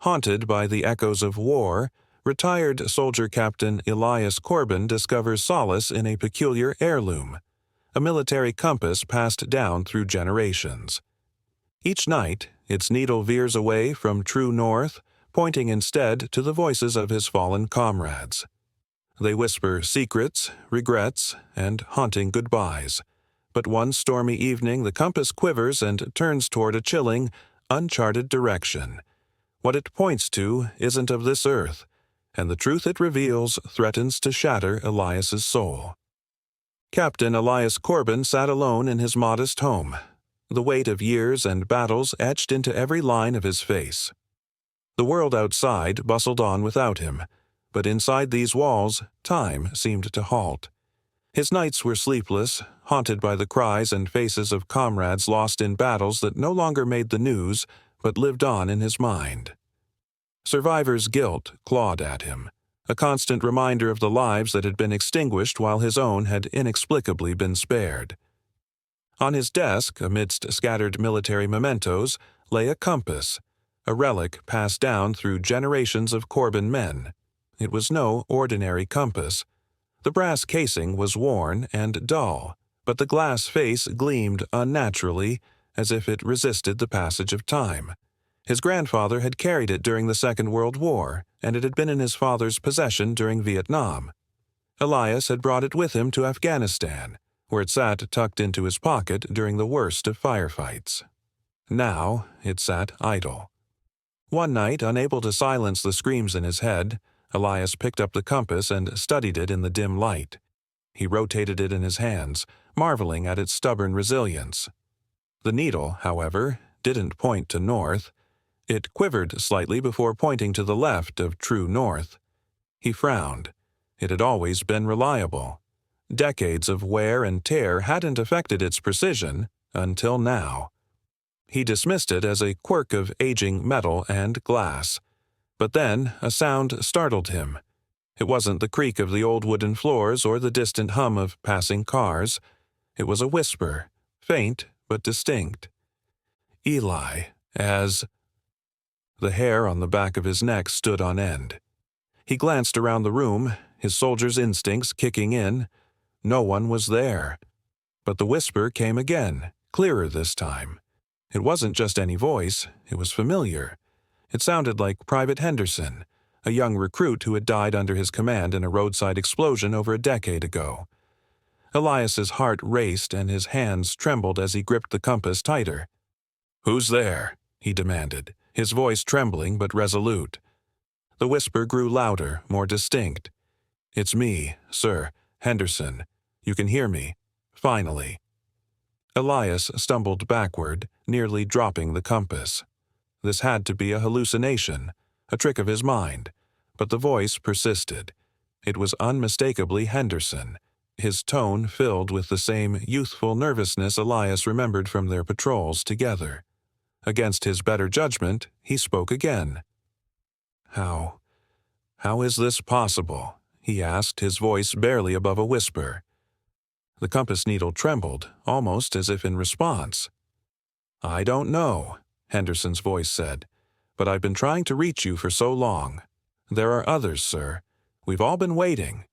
Haunted by the echoes of war, retired soldier Captain Elias Corbin discovers solace in a peculiar heirloom, a military compass passed down through generations. Each night, its needle veers away from true north, pointing instead to the voices of his fallen comrades. They whisper secrets, regrets, and haunting goodbyes. But one stormy evening the compass quivers and turns toward a chilling, uncharted direction. What it points to isn't of this earth, and the truth it reveals threatens to shatter Elias's soul. Captain Elias Corbin sat alone in his modest home, the weight of years and battles etched into every line of his face. The world outside bustled on without him, but inside these walls, time seemed to halt. His nights were sleepless, haunted by the cries and faces of comrades lost in battles that no longer made the news, but lived on in his mind. Survivor's guilt clawed at him, a constant reminder of the lives that had been extinguished while his own had inexplicably been spared. On his desk, amidst scattered military mementos, lay a compass, a relic passed down through generations of Corbin men. It was no ordinary compass. The brass casing was worn and dull, but the glass face gleamed unnaturally, as if it resisted the passage of time. His grandfather had carried it during the Second World War, and it had been in his father's possession during Vietnam. Elias had brought it with him to Afghanistan, where it sat tucked into his pocket during the worst of firefights. Now it sat idle. One night, unable to silence the screams in his head, Elias picked up the compass and studied it in the dim light. He rotated it in his hands, marveling at its stubborn resilience. The needle, however, didn't point to north. It quivered slightly before pointing to the left of true north. He frowned. It had always been reliable. Decades of wear and tear hadn't affected its precision until now. He dismissed it as a quirk of aging metal and glass. But then a sound startled him. It wasn't the creak of the old wooden floors or the distant hum of passing cars. It was a whisper, faint but distinct. Eli, as... The hair on the back of his neck stood on end. He glanced around the room, his soldier's instincts kicking in. No one was there. But the whisper came again, clearer this time. It wasn't just any voice, it was familiar. It sounded like Private Henderson, a young recruit who had died under his command in a roadside explosion over a decade ago. Elias's heart raced and his hands trembled as he gripped the compass tighter. "Who's there?" he demanded, his voice trembling but resolute. The whisper grew louder, more distinct. "It's me, sir, Henderson. You can hear me. Finally." Elias stumbled backward, nearly dropping the compass. This had to be a hallucination, a trick of his mind, but the voice persisted. It was unmistakably Henderson, his tone filled with the same youthful nervousness Elias remembered from their patrols together. Against his better judgment, he spoke again. How is this possible?" he asked, his voice barely above a whisper. The compass needle trembled, almost as if in response. "I don't know," Henderson's voice said, "but I've been trying to reach you for so long. There are others, sir. We've all been waiting."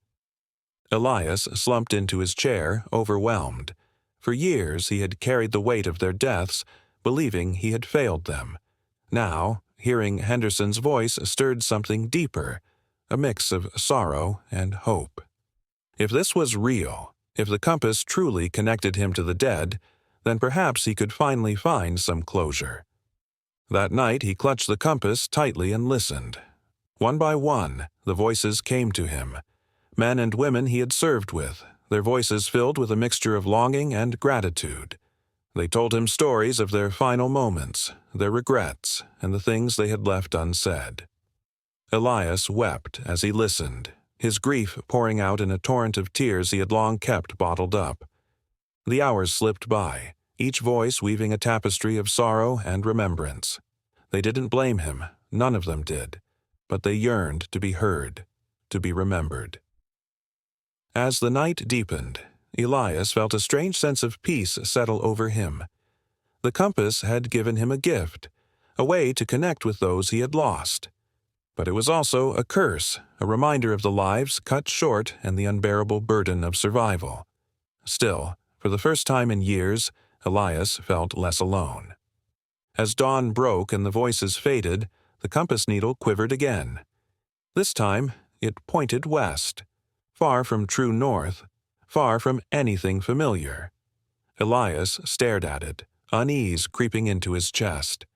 Elias slumped into his chair, overwhelmed. For years he had carried the weight of their deaths, believing he had failed them. Now, hearing Henderson's voice stirred something deeper, a mix of sorrow and hope. If this was real, if the compass truly connected him to the dead, then perhaps he could finally find some closure. That night he clutched the compass tightly and listened. One by one, the voices came to him. Men and women he had served with, their voices filled with a mixture of longing and gratitude. They told him stories of their final moments, their regrets, and the things they had left unsaid. Elias wept as he listened, his grief pouring out in a torrent of tears he had long kept bottled up. The hours slipped by, each voice weaving a tapestry of sorrow and remembrance. They didn't blame him, none of them did, but they yearned to be heard, to be remembered. As the night deepened, Elias felt a strange sense of peace settle over him. The compass had given him a gift, a way to connect with those he had lost. But it was also a curse, a reminder of the lives cut short and the unbearable burden of survival. Still, for the first time in years, Elias felt less alone. As dawn broke and the voices faded, the compass needle quivered again. This time, it pointed west, far from true north, far from anything familiar. Elias stared at it, unease creeping into his chest.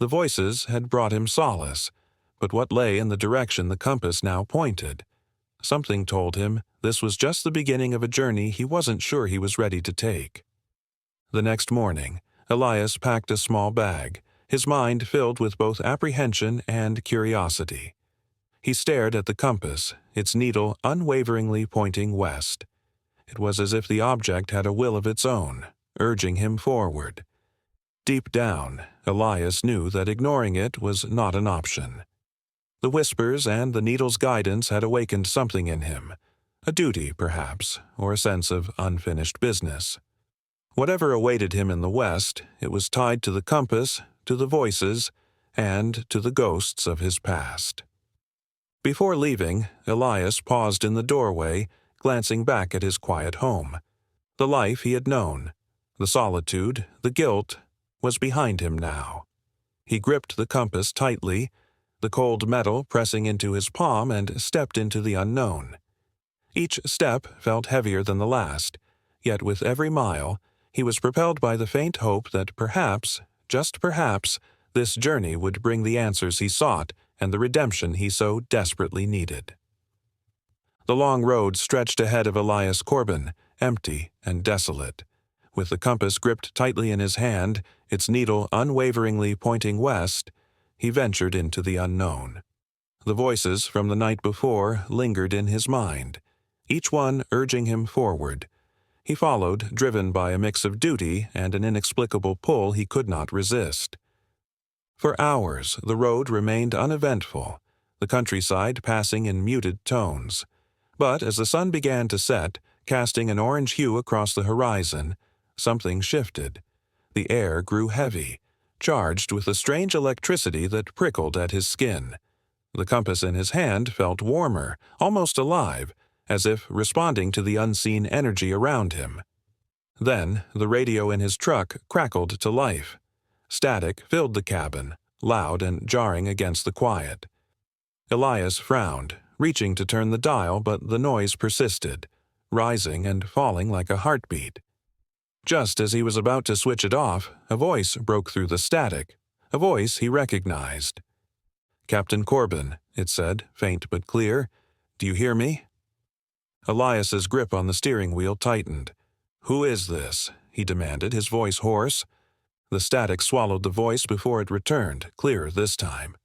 The voices had brought him solace, but what lay in the direction the compass now pointed? Something told him this was just the beginning of a journey he wasn't sure he was ready to take. The next morning, Elias packed a small bag, his mind filled with both apprehension and curiosity. He stared at the compass, its needle unwaveringly pointing west. It was as if the object had a will of its own, urging him forward. Deep down, Elias knew that ignoring it was not an option. The whispers and the needle's guidance had awakened something in him, a duty, perhaps, or a sense of unfinished business. Whatever awaited him in the west, it was tied to the compass, to the voices, and to the ghosts of his past. Before leaving, Elias paused in the doorway, glancing back at his quiet home. The life he had known, the solitude, the guilt, was behind him now. He gripped the compass tightly, the cold metal pressing into his palm, and stepped into the unknown. Each step felt heavier than the last, yet with every mile, he was propelled by the faint hope that perhaps, just perhaps, this journey would bring the answers he sought and the redemption he so desperately needed. The long road stretched ahead of Elias Corbin, empty and desolate. With the compass gripped tightly in his hand, its needle unwaveringly pointing west, he ventured into the unknown. The voices from the night before lingered in his mind, each one urging him forward. He followed, driven by a mix of duty and an inexplicable pull he could not resist. For hours, the road remained uneventful, the countryside passing in muted tones. But as the sun began to set, casting an orange hue across the horizon, something shifted. The air grew heavy, charged with a strange electricity that prickled at his skin. The compass in his hand felt warmer, almost alive, as if responding to the unseen energy around him. Then the radio in his truck crackled to life. Static filled the cabin, loud and jarring against the quiet. Elias frowned, reaching to turn the dial, but the noise persisted, rising and falling like a heartbeat. Just as he was about to switch it off, a voice broke through the static, a voice he recognized. "Captain Corbin," it said, faint but clear. "Do you hear me?" Elias's grip on the steering wheel tightened. "Who is this?" he demanded, his voice hoarse. The static swallowed the voice before it returned, clearer this time.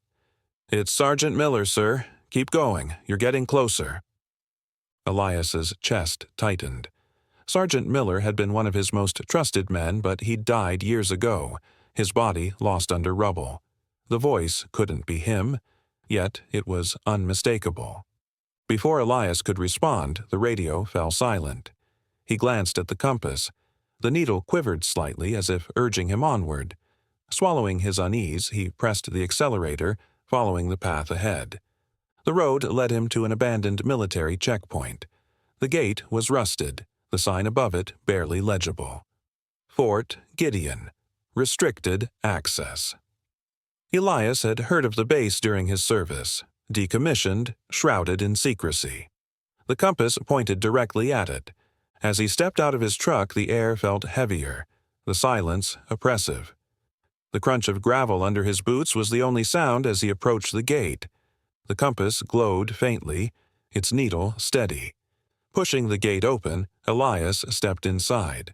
"It's Sergeant Miller, sir. Keep going. You're getting closer." Elias's chest tightened. Sergeant Miller had been one of his most trusted men, but he died years ago, his body lost under rubble. The voice couldn't be him, yet it was unmistakable. Before Elias could respond, the radio fell silent. He glanced at the compass. The needle quivered slightly as if urging him onward. Swallowing his unease, he pressed the accelerator, following the path ahead. The road led him to an abandoned military checkpoint. The gate was rusted, the sign above it barely legible. Fort Gideon. Restricted access. Elias had heard of the base during his service, decommissioned, shrouded in secrecy. The compass pointed directly at it. As he stepped out of his truck, the air felt heavier, the silence oppressive. The crunch of gravel under his boots was the only sound as he approached the gate. The compass glowed faintly, its needle steady. Pushing the gate open, Elias stepped inside.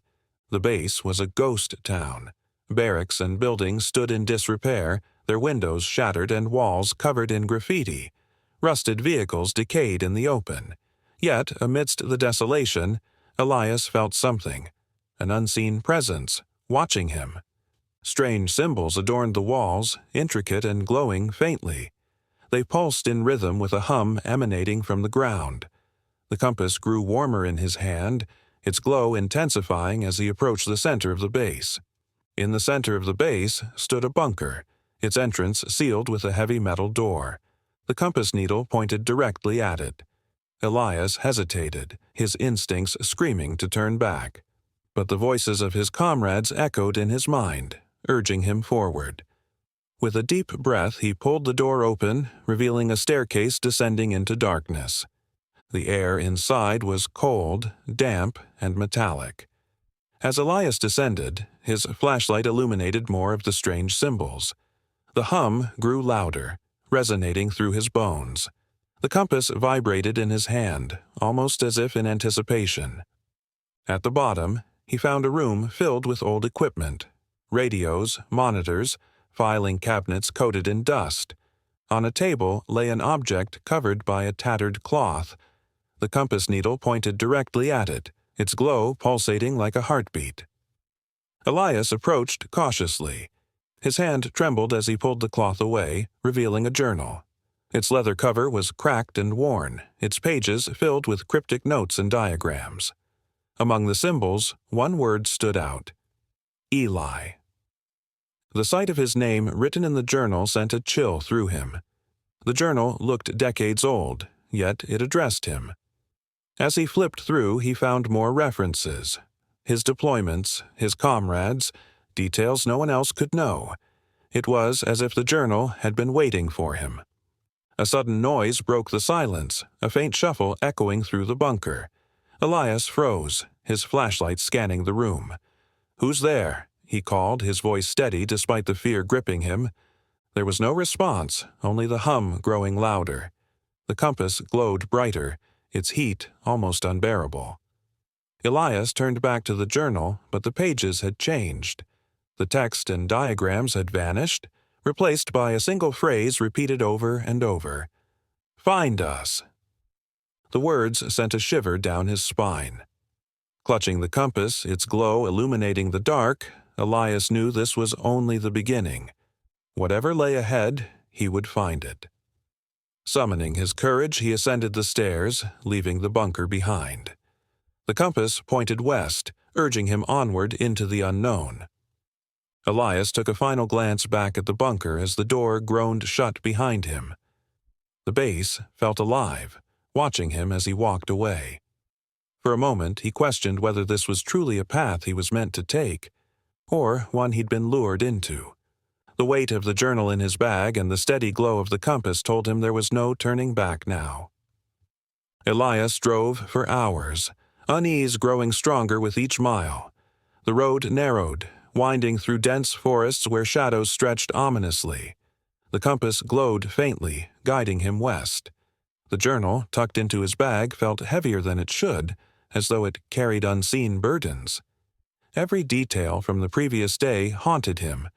The base was a ghost town. Barracks and buildings stood in disrepair, their windows shattered and walls covered in graffiti. Rusted vehicles decayed in the open. Yet, amidst the desolation, Elias felt something, an unseen presence, watching him. Strange symbols adorned the walls, intricate and glowing faintly. They pulsed in rhythm with a hum emanating from the ground. The compass grew warmer in his hand, its glow intensifying as he approached the center of the base. In the center of the base stood a bunker, its entrance sealed with a heavy metal door. The compass needle pointed directly at it. Elias hesitated, his instincts screaming to turn back. But the voices of his comrades echoed in his mind, urging him forward. With a deep breath, he pulled the door open, revealing a staircase descending into darkness. The air inside was cold, damp, and metallic. As Elias descended, his flashlight illuminated more of the strange symbols. The hum grew louder, resonating through his bones. The compass vibrated in his hand, almost as if in anticipation. At the bottom, he found a room filled with old equipment: radios, monitors, filing cabinets coated in dust. On a table lay an object covered by a tattered cloth. The compass needle pointed directly at it, its glow pulsating like a heartbeat. Elias approached cautiously. His hand trembled as he pulled the cloth away, revealing a journal. Its leather cover was cracked and worn, its pages filled with cryptic notes and diagrams. Among the symbols, one word stood out: Eli. The sight of his name written in the journal sent a chill through him. The journal looked decades old, yet it addressed him. As he flipped through, he found more references: his deployments, his comrades, details no one else could know. It was as if the journal had been waiting for him. A sudden noise broke the silence, a faint shuffle echoing through the bunker. Elias froze, his flashlight scanning the room. "Who's there?" he called, his voice steady despite the fear gripping him. There was no response, only the hum growing louder. The compass glowed brighter, its heat almost unbearable. Elias turned back to the journal, but the pages had changed. The text and diagrams had vanished, replaced by a single phrase repeated over and over: "Find us." The words sent a shiver down his spine. Clutching the compass, its glow illuminating the dark, Elias knew this was only the beginning. Whatever lay ahead, he would find it. Summoning his courage, he ascended the stairs, leaving the bunker behind. The compass pointed west, urging him onward into the unknown. Elias took a final glance back at the bunker as the door groaned shut behind him. The base felt alive, watching him as he walked away. For a moment, he questioned whether this was truly a path he was meant to take, or one he'd been lured into. The weight of the journal in his bag and the steady glow of the compass told him there was no turning back now. Elias drove for hours, unease growing stronger with each mile. The road narrowed, winding through dense forests where shadows stretched ominously. The compass glowed faintly, guiding him west. The journal, tucked into his bag, felt heavier than it should, as though it carried unseen burdens. Every detail from the previous day haunted him,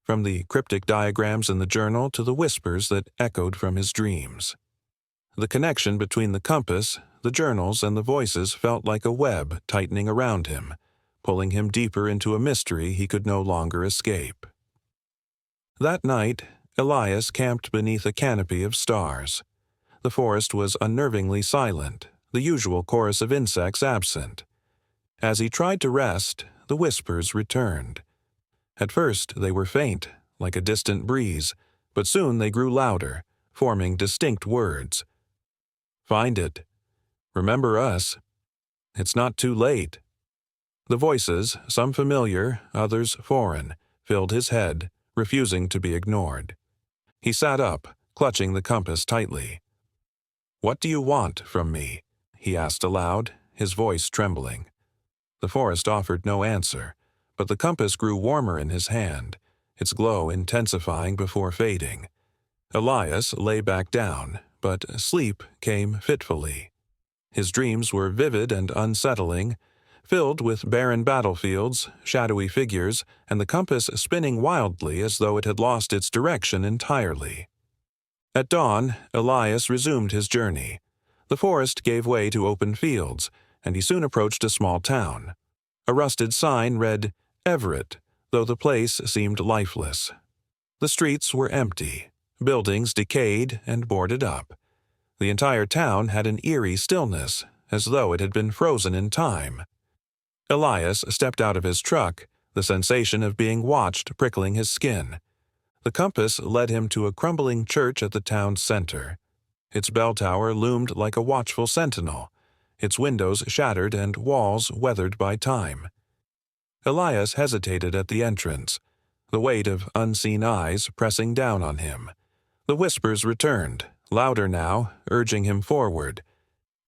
from the cryptic diagrams in the journal to the whispers that echoed from his dreams. The connection between the compass, the journals, and the voices felt like a web tightening around him, pulling him deeper into a mystery he could no longer escape. That night, Elias camped beneath a canopy of stars. The forest was unnervingly silent, the usual chorus of insects absent. As he tried to rest, the whispers returned. At first they were faint, like a distant breeze, but soon they grew louder, forming distinct words. "Find it. Remember us. It's not too late." The voices, some familiar, others foreign, filled his head, refusing to be ignored. He sat up, clutching the compass tightly. "What do you want from me?" he asked aloud, his voice trembling. The forest offered no answer, but the compass grew warmer in his hand, its glow intensifying before fading. Elias lay back down, but sleep came fitfully. His dreams were vivid and unsettling, filled with barren battlefields, shadowy figures, and the compass spinning wildly as though it had lost its direction entirely. At dawn, Elias resumed his journey. The forest gave way to open fields, and he soon approached a small town. A rusted sign read Everett, though the place seemed lifeless. The streets were empty, buildings decayed and boarded up. The entire town had an eerie stillness, as though it had been frozen in time. Elias stepped out of his truck, the sensation of being watched prickling his skin. The compass led him to a crumbling church at the town's center. Its bell tower loomed like a watchful sentinel, its windows shattered and walls weathered by time. Elias hesitated at the entrance, the weight of unseen eyes pressing down on him. The whispers returned, louder now, urging him forward.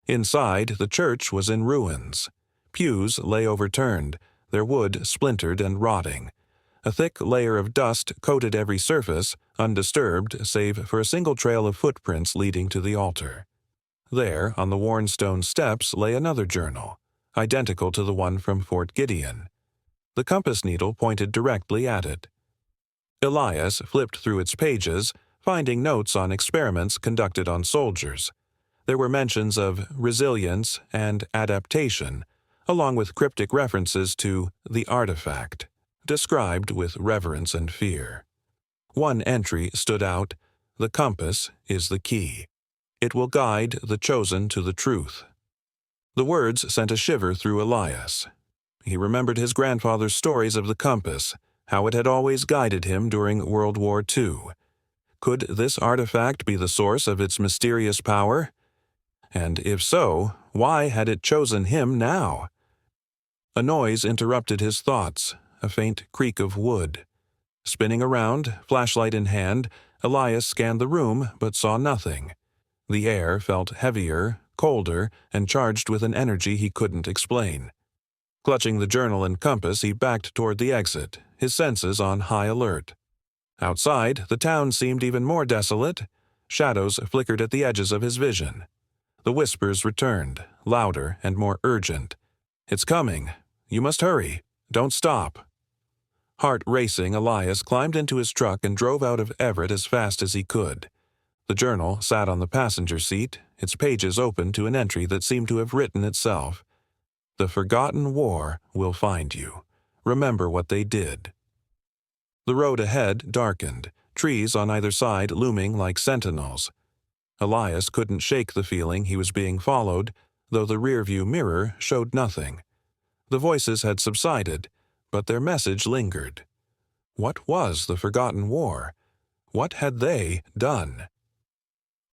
Inside, the church was in ruins. Pews lay overturned, their wood splintered and rotting. A thick layer of dust coated every surface, undisturbed save for a single trail of footprints leading to the altar. There, on the worn stone steps, lay another journal, identical to the one from Fort Gideon. The compass needle pointed directly at it. Elias flipped through its pages, finding notes on experiments conducted on soldiers. There were mentions of resilience and adaptation, along with cryptic references to the artifact, described with reverence and fear. One entry stood out: "The compass is the key. It will guide the chosen to the truth." The words sent a shiver through Elias. He remembered his grandfather's stories of the compass, how it had always guided him during World War II. Could this artifact be the source of its mysterious power? And if so, why had it chosen him now? A noise interrupted his thoughts, a faint creak of wood. Spinning around, flashlight in hand, Elias scanned the room but saw nothing. The air felt heavier, colder, and charged with an energy he couldn't explain. Clutching the journal and compass, he backed toward the exit, his senses on high alert. Outside, the town seemed even more desolate. Shadows flickered at the edges of his vision. The whispers returned, louder and more urgent. "It's coming. You must hurry. Don't stop." Heart racing, Elias climbed into his truck and drove out of Everett as fast as he could. The journal sat on the passenger seat, its pages open to an entry that seemed to have written itself. "The forgotten war will find you. Remember what they did." The road ahead darkened, trees on either side looming like sentinels. Elias couldn't shake the feeling he was being followed, though the rearview mirror showed nothing. The voices had subsided, but their message lingered. What was the forgotten war? What had they done?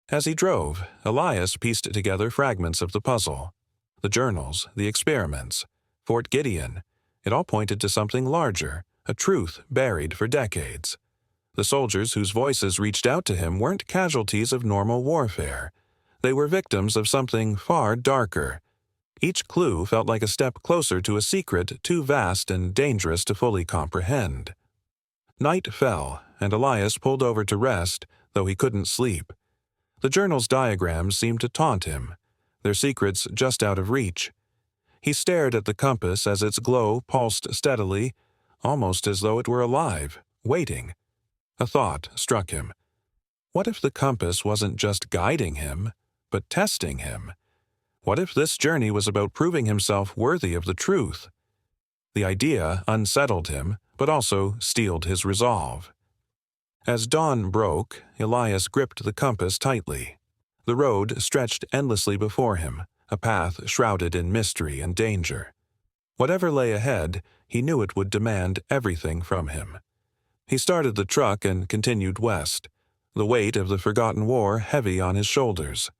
As he drove, Elias pieced together fragments of the puzzle. The journals, the experiments, Fort Gideon. It all pointed to something larger, a truth buried for decades. The soldiers whose voices reached out to him weren't casualties of normal warfare. They were victims of something far darker. Each clue felt like a step closer to a secret too vast and dangerous to fully comprehend. Night fell, and Elias pulled over to rest, though he couldn't sleep. The journal's diagrams seemed to taunt him, their secrets just out of reach. He stared at the compass as its glow pulsed steadily, almost as though it were alive, waiting. A thought struck him. What if the compass wasn't just guiding him, but testing him? What if this journey was about proving himself worthy of the truth? The idea unsettled him, but also steeled his resolve. As dawn broke, Elias gripped the compass tightly. The road stretched endlessly before him, a path shrouded in mystery and danger. Whatever lay ahead, he knew it would demand everything from him. He started the truck and continued west, the weight of the forgotten war heavy on his shoulders.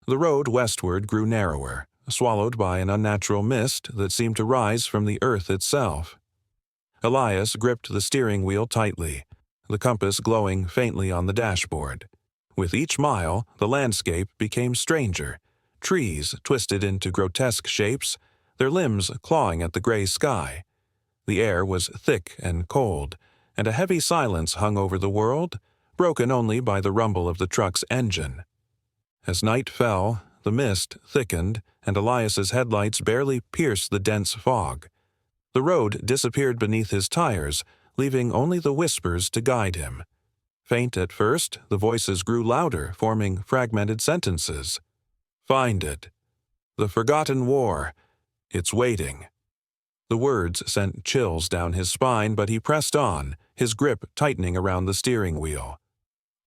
The road westward grew narrower, swallowed by an unnatural mist that seemed to rise from the earth itself. Elias gripped the steering wheel tightly, the compass glowing faintly on the dashboard. With each mile, the landscape became stranger. Trees twisted into grotesque shapes, their limbs clawing at the gray sky. The air was thick and cold, and a heavy silence hung over the world, broken only by the rumble of the truck's engine. As night fell, the mist thickened, and Elias's headlights barely pierced the dense fog. The road disappeared beneath his tires, leaving only the whispers to guide him. Faint at first, the voices grew louder, forming fragmented sentences. "Find it. The forgotten war. It's waiting." The words sent chills down his spine, but he pressed on, his grip tightening around the steering wheel.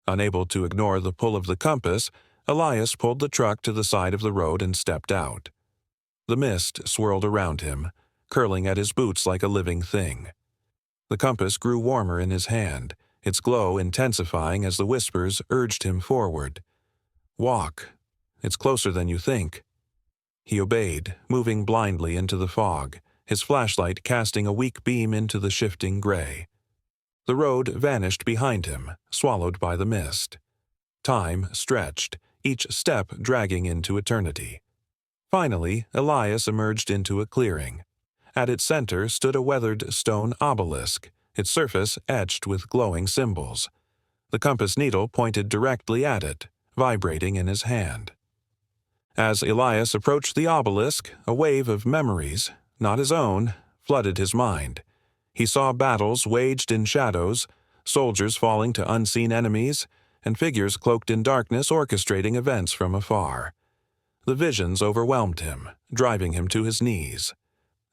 Unable to ignore the pull of the compass, Elias pulled the truck to the side of the road and stepped out. The mist swirled around him, curling at his boots like a living thing. The compass grew warmer in his hand, its glow intensifying as the whispers urged him forward. "Walk. It's closer than you think." He obeyed, moving blindly into the fog, his flashlight casting a weak beam into the shifting gray. The road vanished behind him, swallowed by the mist. Time stretched, each step dragging into eternity. Finally, Elias emerged into a clearing. At its center stood a weathered stone obelisk, its surface etched with glowing symbols. The compass needle pointed directly at it, vibrating in his hand. As Elias approached the obelisk, a wave of memories, not his own, flooded his mind. He saw battles waged in shadows, soldiers falling to unseen enemies, and figures cloaked in darkness orchestrating events from afar. The visions overwhelmed him, driving him to his knees.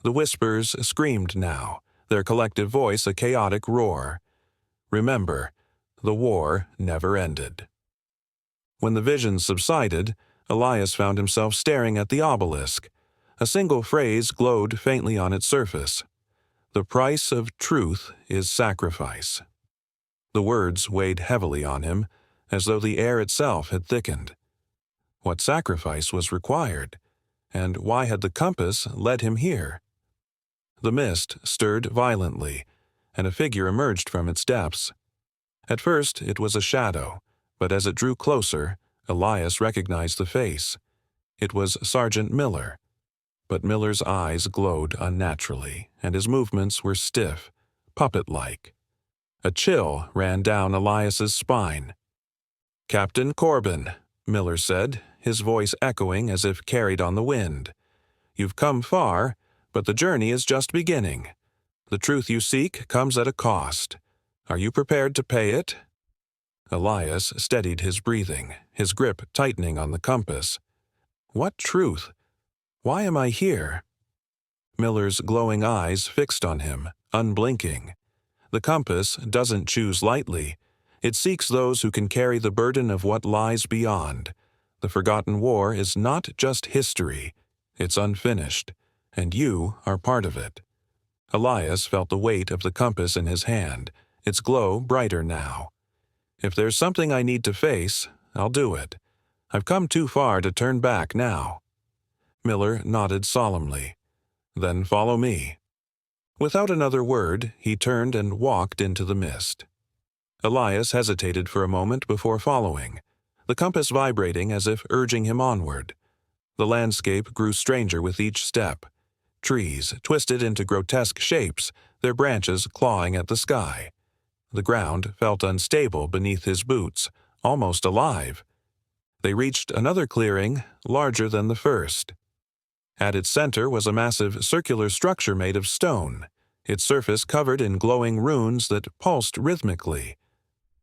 The whispers screamed now, their collective voice a chaotic roar. Remember, the war never ended. When the visions subsided, Elias found himself staring at the obelisk. A single phrase glowed faintly on its surface. "The price of truth is sacrifice." The words weighed heavily on him, as though the air itself had thickened. What sacrifice was required? And why had the compass led him here? The mist stirred violently, and a figure emerged from its depths. At first it was a shadow, but as it drew closer, Elias recognized the face. It was Sergeant Miller. But Miller's eyes glowed unnaturally, and his movements were stiff, puppet-like. A chill ran down Elias's spine. "Captain Corbin," Miller said, his voice echoing as if carried on the wind. "You've come far, but the journey is just beginning. The truth you seek comes at a cost. Are you prepared to pay it?" Elias steadied his breathing, his grip tightening on the compass. What truth? Why am I here? Miller's glowing eyes fixed on him, unblinking. The compass doesn't choose lightly. It seeks those who can carry the burden of what lies beyond. The forgotten war is not just history. It's unfinished, and you are part of it. Elias felt the weight of the compass in his hand, its glow brighter now. If there's something I need to face, I'll do it. I've come too far to turn back now. Miller nodded solemnly. Then follow me. Without another word, he turned and walked into the mist. Elias hesitated for a moment before following, the compass vibrating as if urging him onward. The landscape grew stranger with each step. Trees twisted into grotesque shapes, their branches clawing at the sky. The ground felt unstable beneath his boots, almost alive. They reached another clearing, larger than the first. At its center was a massive circular structure made of stone, its surface covered in glowing runes that pulsed rhythmically.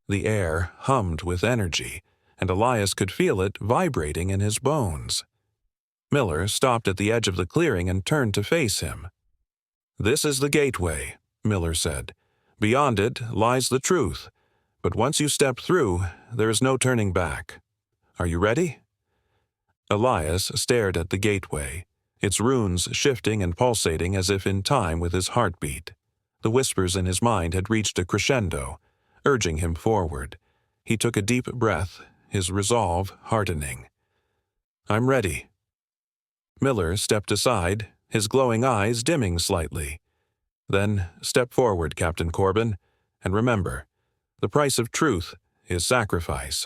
The air hummed with energy, and Elias could feel it vibrating in his bones. Miller stopped at the edge of the clearing and turned to face him. "This is the gateway," Miller said. "Beyond it lies the truth, but once you step through, there is no turning back. Are you ready?" Elias stared at the gateway, its runes shifting and pulsating as if in time with his heartbeat. The whispers in his mind had reached a crescendo, urging him forward. He took a deep breath, his resolve hardening. "I'm ready." Miller stepped aside, his glowing eyes dimming slightly. "Then step forward, Captain Corbin, and remember, the price of truth is sacrifice."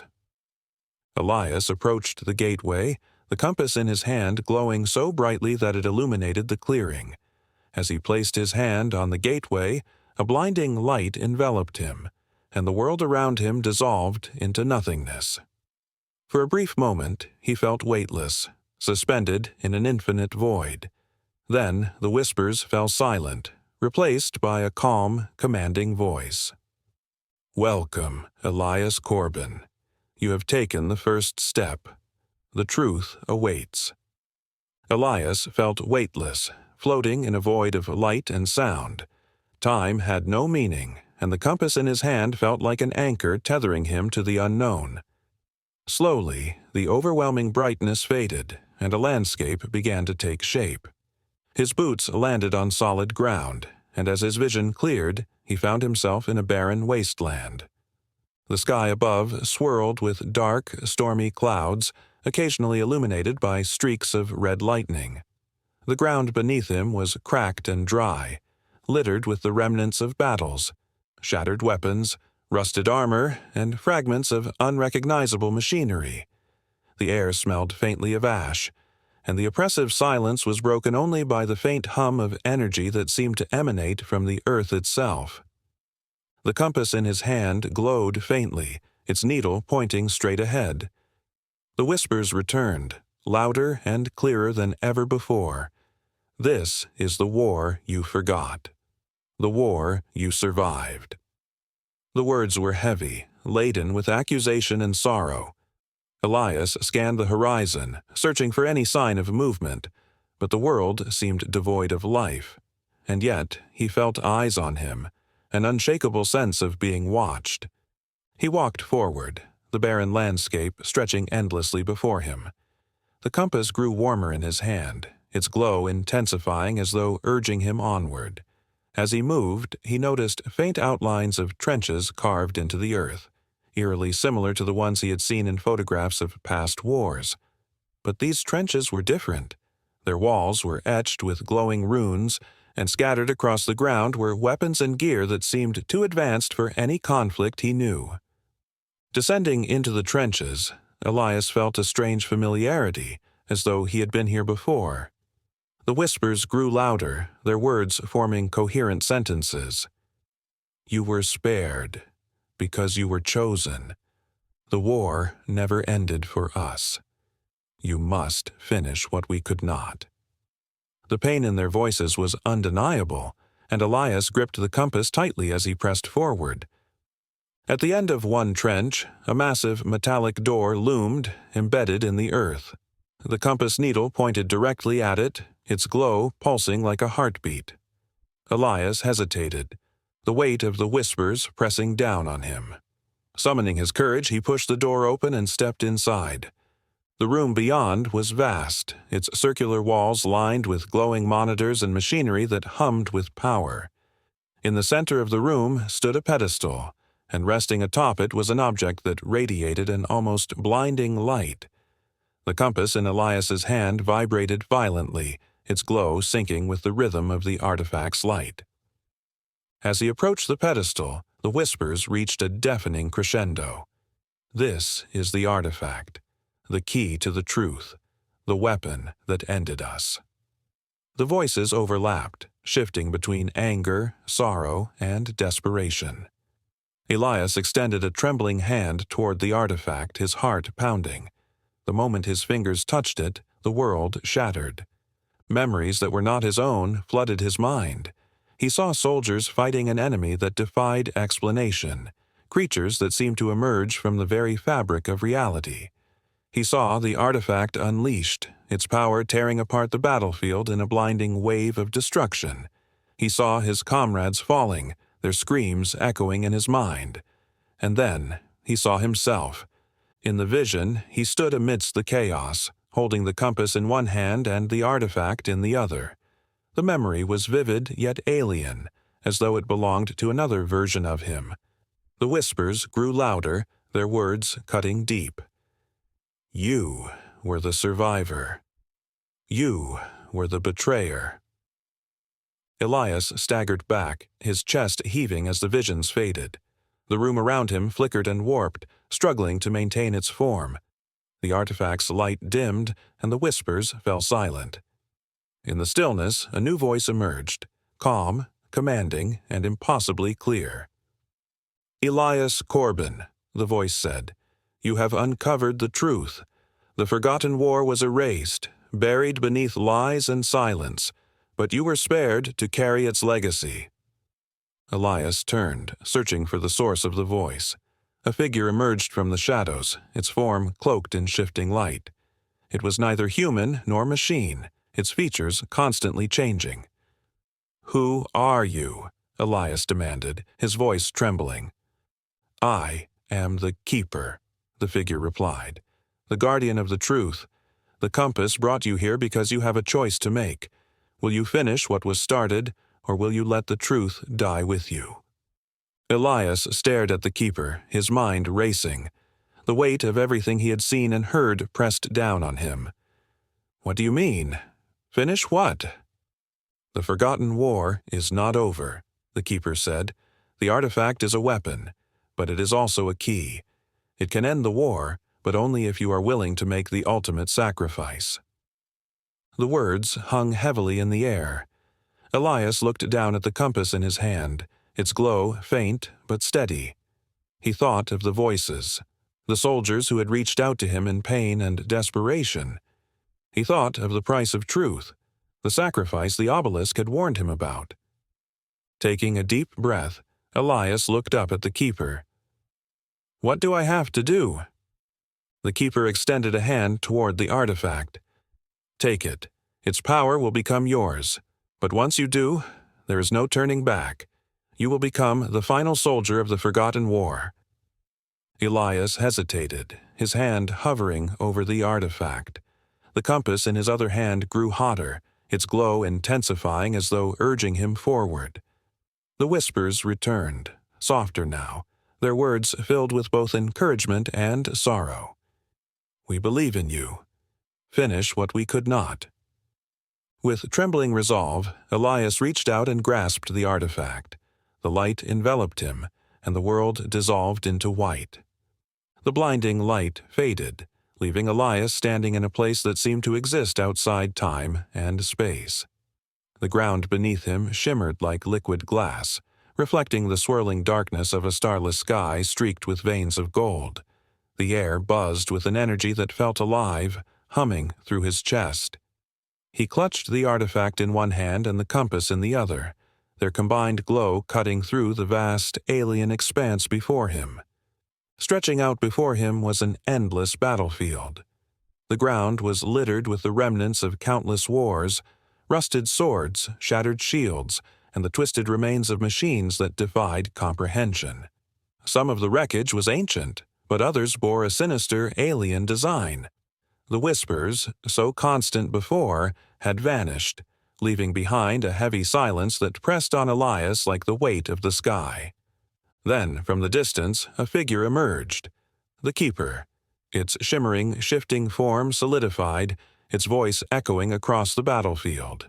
Elias approached the gateway, the compass in his hand glowing so brightly that it illuminated the clearing. As he placed his hand on the gateway, a blinding light enveloped him, and the world around him dissolved into nothingness. For a brief moment, he felt weightless, suspended in an infinite void. Then the whispers fell silent, replaced by a calm, commanding voice. "Welcome, Elias Corbin. You have taken the first step. The truth awaits." Elias felt weightless, floating in a void of light and sound. Time had no meaning, and the compass in his hand felt like an anchor tethering him to the unknown. Slowly, the overwhelming brightness faded, and a landscape began to take shape. His boots landed on solid ground, and as his vision cleared, he found himself in a barren wasteland. The sky above swirled with dark, stormy clouds, occasionally illuminated by streaks of red lightning. The ground beneath him was cracked and dry, littered with the remnants of battles, shattered weapons, rusted armor, and fragments of unrecognizable machinery. The air smelled faintly of ash, and the oppressive silence was broken only by the faint hum of energy that seemed to emanate from the earth itself. The compass in his hand glowed faintly, its needle pointing straight ahead. The whispers returned, louder and clearer than ever before. This is the war you forgot. The war you survived. The words were heavy, laden with accusation and sorrow. Elias scanned the horizon, searching for any sign of movement, but the world seemed devoid of life, and yet he felt eyes on him, an unshakable sense of being watched. He walked forward, the barren landscape stretching endlessly before him. The compass grew warmer in his hand, its glow intensifying as though urging him onward. As he moved, he noticed faint outlines of trenches carved into the earth, eerily similar to the ones he had seen in photographs of past wars. But these trenches were different. Their walls were etched with glowing runes, and scattered across the ground were weapons and gear that seemed too advanced for any conflict he knew. Descending into the trenches, Elias felt a strange familiarity, as though he had been here before. The whispers grew louder, their words forming coherent sentences. You were spared, because you were chosen. The war never ended for us. You must finish what we could not. The pain in their voices was undeniable, and Elias gripped the compass tightly as he pressed forward. At the end of one trench, a massive metallic door loomed, embedded in the earth. The compass needle pointed directly at it, its glow pulsing like a heartbeat. Elias hesitated, the weight of the whispers pressing down on him. Summoning his courage, he pushed the door open and stepped inside. The room beyond was vast, its circular walls lined with glowing monitors and machinery that hummed with power. In the center of the room stood a pedestal, and resting atop it was an object that radiated an almost blinding light. The compass in Elias's hand vibrated violently, its glow syncing with the rhythm of the artifact's light. As he approached the pedestal, the whispers reached a deafening crescendo. This is the artifact, the key to the truth, the weapon that ended us. The voices overlapped, shifting between anger, sorrow, and desperation. Elias extended a trembling hand toward the artifact, his heart pounding. The moment his fingers touched it, the world shattered. Memories that were not his own flooded his mind. He saw soldiers fighting an enemy that defied explanation, creatures that seemed to emerge from the very fabric of reality. He saw the artifact unleashed, its power tearing apart the battlefield in a blinding wave of destruction. He saw his comrades falling, their screams echoing in his mind. And then he saw himself. In the vision, he stood amidst the chaos, holding the compass in one hand and the artifact in the other. The memory was vivid yet alien, as though it belonged to another version of him. The whispers grew louder, their words cutting deep. You were the survivor. You were the betrayer. Elias staggered back, his chest heaving as the visions faded. The room around him flickered and warped, struggling to maintain its form. The artifact's light dimmed, and the whispers fell silent. In the stillness, a new voice emerged, calm, commanding, and impossibly clear. Elias Corbin, the voice said, you have uncovered the truth. The forgotten war was erased, buried beneath lies and silence, but you were spared to carry its legacy. Elias turned, searching for the source of the voice. A figure emerged from the shadows, its form cloaked in shifting light. It was neither human nor machine, its features constantly changing. Who are you? Elias demanded, his voice trembling. I am the Keeper, the figure replied, the guardian of the truth. The compass brought you here because you have a choice to make. Will you finish what was started, or will you let the truth die with you? Elias stared at the keeper, his mind racing. The weight of everything he had seen and heard pressed down on him. "What do you mean? Finish what?" "The Forgotten War is not over," the keeper said. "The artifact is a weapon, but it is also a key. It can end the war, but only if you are willing to make the ultimate sacrifice." The words hung heavily in the air. Elias looked down at the compass in his hand, its glow faint but steady. He thought of the voices, the soldiers who had reached out to him in pain and desperation. He thought of the price of truth, the sacrifice the obelisk had warned him about. Taking a deep breath, Elias looked up at the keeper. "What do I have to do?" The keeper extended a hand toward the artifact. "Take it. Its power will become yours. But once you do, there is no turning back. You will become the final soldier of the Forgotten War." Elias hesitated, his hand hovering over the artifact. The compass in his other hand grew hotter, its glow intensifying as though urging him forward. The whispers returned, softer now, their words filled with both encouragement and sorrow. "We believe in you. Finish what we could not." With trembling resolve, Elias reached out and grasped the artifact. The light enveloped him, and the world dissolved into white. The blinding light faded, leaving Elias standing in a place that seemed to exist outside time and space. The ground beneath him shimmered like liquid glass, reflecting the swirling darkness of a starless sky streaked with veins of gold. The air buzzed with an energy that felt alive, humming through his chest. He clutched the artifact in one hand and the compass in the other, their combined glow cutting through the vast, alien expanse before him. Stretching out before him was an endless battlefield. The ground was littered with the remnants of countless wars, rusted swords, shattered shields, and the twisted remains of machines that defied comprehension. Some of the wreckage was ancient, but others bore a sinister, alien design. The whispers, so constant before, had vanished, leaving behind a heavy silence that pressed on Elias like the weight of the sky. Then, from the distance, a figure emerged. The keeper, its shimmering, shifting form solidified, its voice echoing across the battlefield.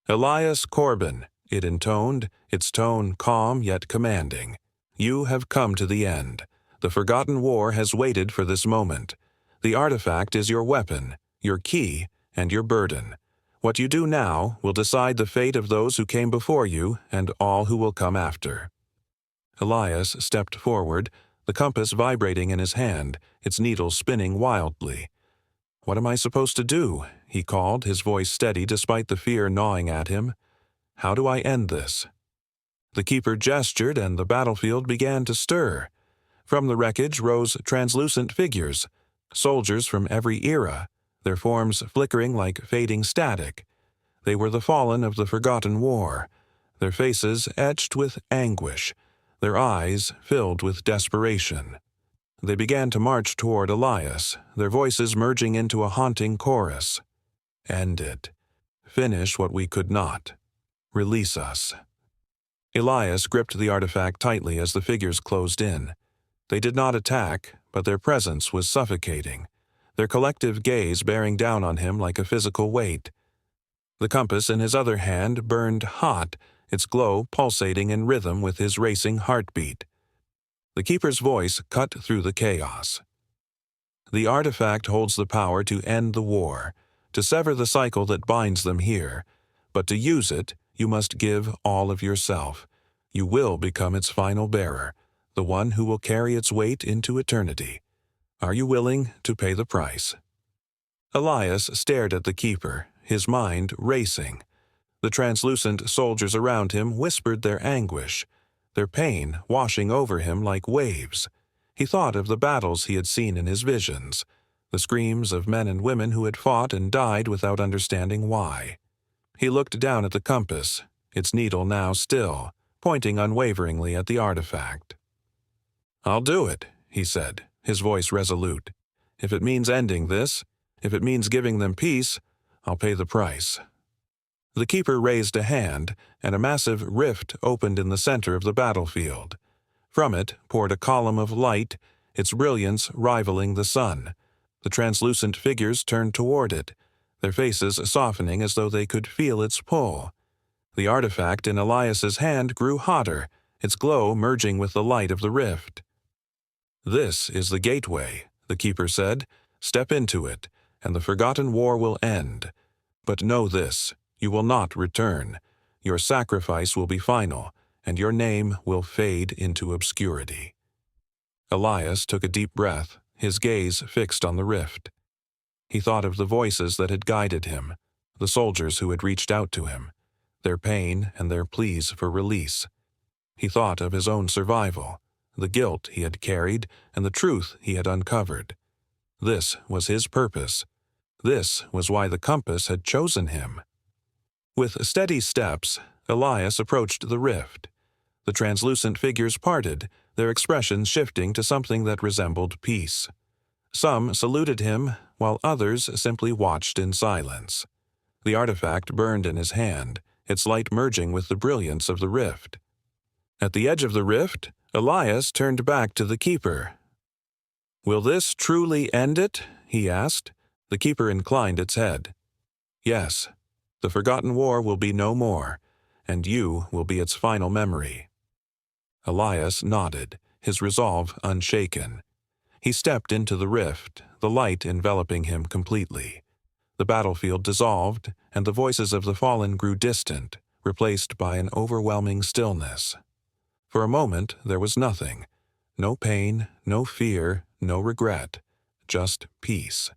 "Elias Corbin," it intoned, its tone calm yet commanding. "You have come to the end. The Forgotten War has waited for this moment. The artifact is your weapon, your key, and your burden. What you do now will decide the fate of those who came before you and all who will come after." Elias stepped forward, the compass vibrating in his hand, its needle spinning wildly. "What am I supposed to do?" he called, his voice steady despite the fear gnawing at him. "How do I end this?" The keeper gestured and the battlefield began to stir. From the wreckage rose translucent figures, soldiers from every era, their forms flickering like fading static. They were the fallen of the Forgotten War, their faces etched with anguish, their eyes filled with desperation. They began to march toward Elias, their voices merging into a haunting chorus. "End it. Finish what we could not. Release us." Elias gripped the artifact tightly as the figures closed in. They did not attack, but their presence was suffocating, their collective gaze bearing down on him like a physical weight. The compass in his other hand burned hot, its glow pulsating in rhythm with his racing heartbeat. The keeper's voice cut through the chaos. "The artifact holds the power to end the war, to sever the cycle that binds them here. But to use it, you must give all of yourself. You will become its final bearer, the one who will carry its weight into eternity. Are you willing to pay the price?" Elias stared at the keeper, his mind racing. The translucent soldiers around him whispered their anguish, their pain washing over him like waves. He thought of the battles he had seen in his visions, the screams of men and women who had fought and died without understanding why. He looked down at the compass, its needle now still, pointing unwaveringly at the artifact. "I'll do it," he said, his voice resolute. "If it means ending this, if it means giving them peace, I'll pay the price." The keeper raised a hand, and a massive rift opened in the center of the battlefield. From it poured a column of light, its brilliance rivaling the sun. The translucent figures turned toward it, their faces softening as though they could feel its pull. The artifact in Elias's hand grew hotter, its glow merging with the light of the rift. "This is the gateway," the keeper said. "Step into it, and the forgotten war will end. But know this, you will not return. Your sacrifice will be final, and your name will fade into obscurity." Elias took a deep breath, his gaze fixed on the rift. He thought of the voices that had guided him, the soldiers who had reached out to him, their pain and their pleas for release. He thought of his own survival, the guilt he had carried and the truth he had uncovered. This was his purpose. This was why the compass had chosen him. With steady steps, Elias approached the rift. The translucent figures parted, their expressions shifting to something that resembled peace. Some saluted him, while others simply watched in silence. The artifact burned in his hand, its light merging with the brilliance of the rift. At the edge of the rift, Elias turned back to the keeper. "Will this truly end it?" he asked. The keeper inclined its head. "Yes, the forgotten war will be no more, and you will be its final memory." Elias nodded, his resolve unshaken. He stepped into the rift, the light enveloping him completely. The battlefield dissolved, and the voices of the fallen grew distant, replaced by an overwhelming stillness. For a moment there was nothing. No pain, no fear, no regret, just peace.